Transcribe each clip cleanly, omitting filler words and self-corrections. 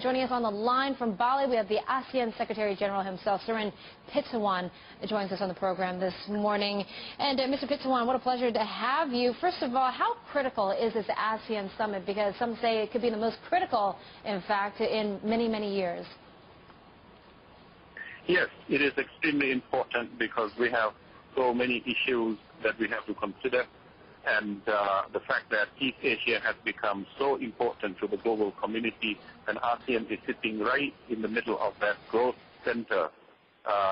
Joining us on the line from Bali, we have the Asean Secretary General himself, Surin Pitsuwan, joins us on the program this morning. And Mr. Pitsuwan, what a pleasure to have you. First of all, how critical is this ASEAN summit? Because some say it could be the most critical, in fact, in many, many years. Yes, it is extremely important because we have so many issues that we have to consider. And the fact that East Asia has become so important to the global community, and ASEAN is sitting right in the middle of that growth center,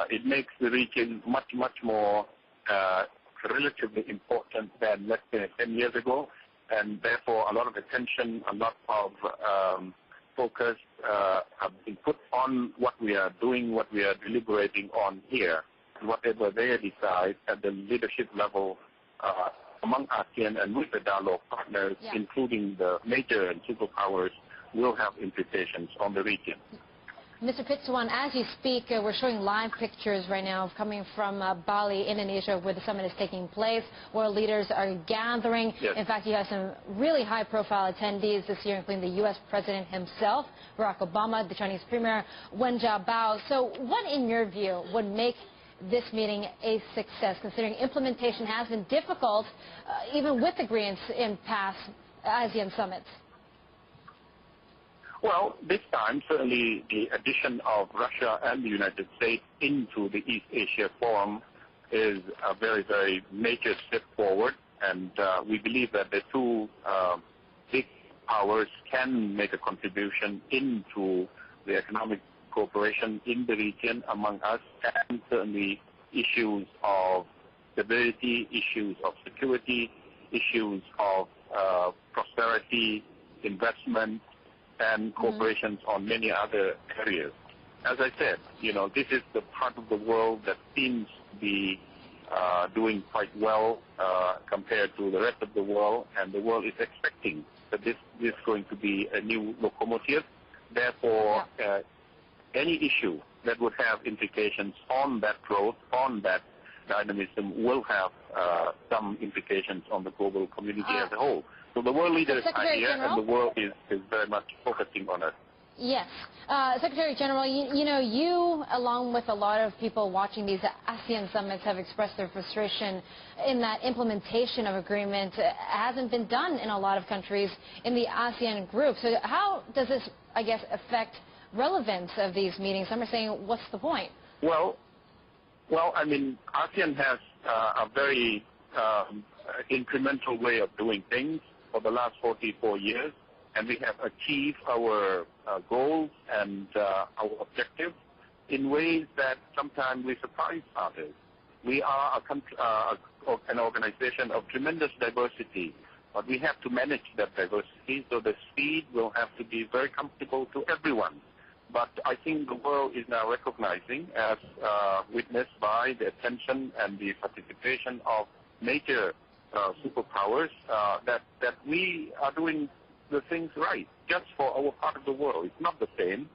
it makes the region much, much more relatively important than, let's say, 10 years ago. And therefore, a lot of attention, a lot of focus have been put on what we are doing, what we are deliberating on here, and whatever they decide at the leadership level among ASEAN and with the dialogue partners, including the major and superpowers, will have implications on the region. Mr. Pitsuwan, as you speak, we're showing live pictures right now coming from Bali, Indonesia, where the summit is taking place, where leaders are gathering. Yes. In fact, you have some really high-profile attendees this year, including the U.S. President himself, Barack Obama, the Chinese Premier, Wen Jiabao. So what, in your view, would make this meeting a success, considering implementation has been difficult, even with agreements in past ASEAN summits? Well, this time, certainly the addition of Russia and the United States into the East Asia Forum is a very, very major step forward. And we believe that the two big powers can make a contribution into the economic cooperation in the region among us, and certainly issues of stability, issues of security, issues of prosperity, investment, and cooperations on many other areas. As I said, this is the part of the world that seems to be doing quite well compared to the rest of the world, and the world is expecting that this is going to be a new locomotive. Therefore, any issue that would have implications on that growth, on that dynamism, will have some implications on the global community as a whole. So the world leaders are here, and the world is very much focusing on it. Yes. Secretary General, you, along with a lot of people watching these ASEAN summits, have expressed their frustration in that implementation of agreement hasn't been done in a lot of countries in the ASEAN group. So how does this, I guess, affect relevance of these meetings? Some are saying, what's the point? Well, I mean, ASEAN has a very incremental way of doing things for the last 44 years, and we have achieved our goals and our objectives in ways that sometimes we surprise others. We are an organization of tremendous diversity, but we have to manage that diversity, so the speed will have to be very comfortable to everyone. But I think the world is now recognizing, as witnessed by the attention and the participation of major superpowers, that we are doing the things right, just for our part of the world. It's not the same,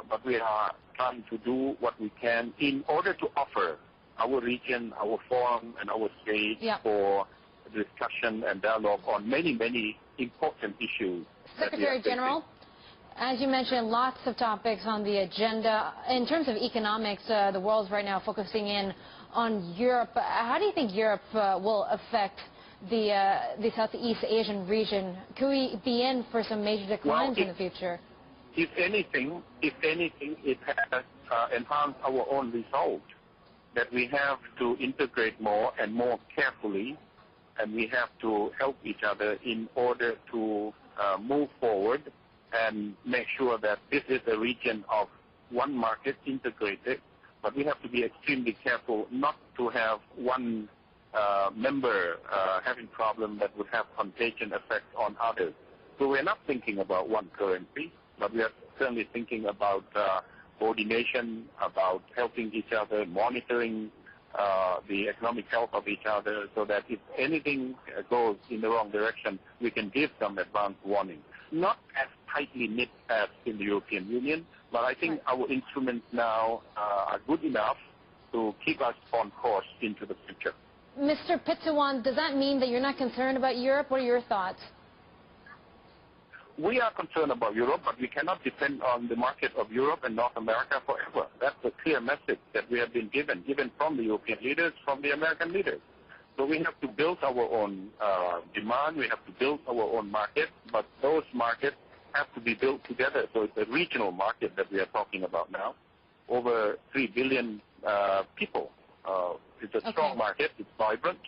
but we are trying to do what we can in order to offer our region, our forum, and our stage for discussion and dialogue on many, many important issues. Secretary General, as you mentioned, lots of topics on the agenda. In terms of economics, the world's right now focusing in on Europe. How do you think Europe will affect the Southeast Asian region? Could we be in for some major declines in the future? If anything, it has enhanced our own resolve that we have to integrate more and more carefully, and we have to help each other in order to move forward and make sure that this is a region of one market integrated. But we have to be extremely careful not to have one member having problems that would have contagion effects on others. So we're not thinking about one currency, but we are certainly thinking about coordination, about helping each other, monitoring the economic health of each other, so that if anything goes in the wrong direction, we can give some advance warning. Not as tightly knit as in the European Union, but I think our instruments now are good enough to keep us on course into the future. Mr. Pitsuwan, does that mean that you're not concerned about Europe? What are your thoughts? we are concerned about Europe, but we cannot depend on the market of Europe and North America forever. That's a clear message that we have been given from the European leaders, from the American leaders. So we have to build our own demand, we have to build our own market, but those markets have to be built together. So it's a regional market that we are talking about now. Over 3 billion people. It's a strong market, it's vibrant.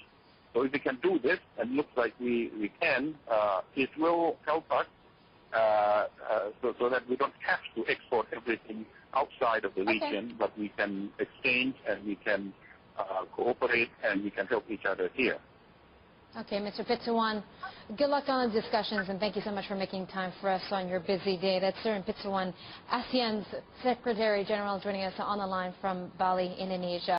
So if we can do this, and it looks like we can, it will help us so that we don't have to export everything outside of the region, but we can exchange and we can cooperate and we can help each other here. Okay, Mr. Pitsuwan, good luck on the discussions, and thank you so much for making time for us on your busy day. That's Surin Pitsuwan, ASEAN's Secretary General, joining us on the line from Bali, Indonesia.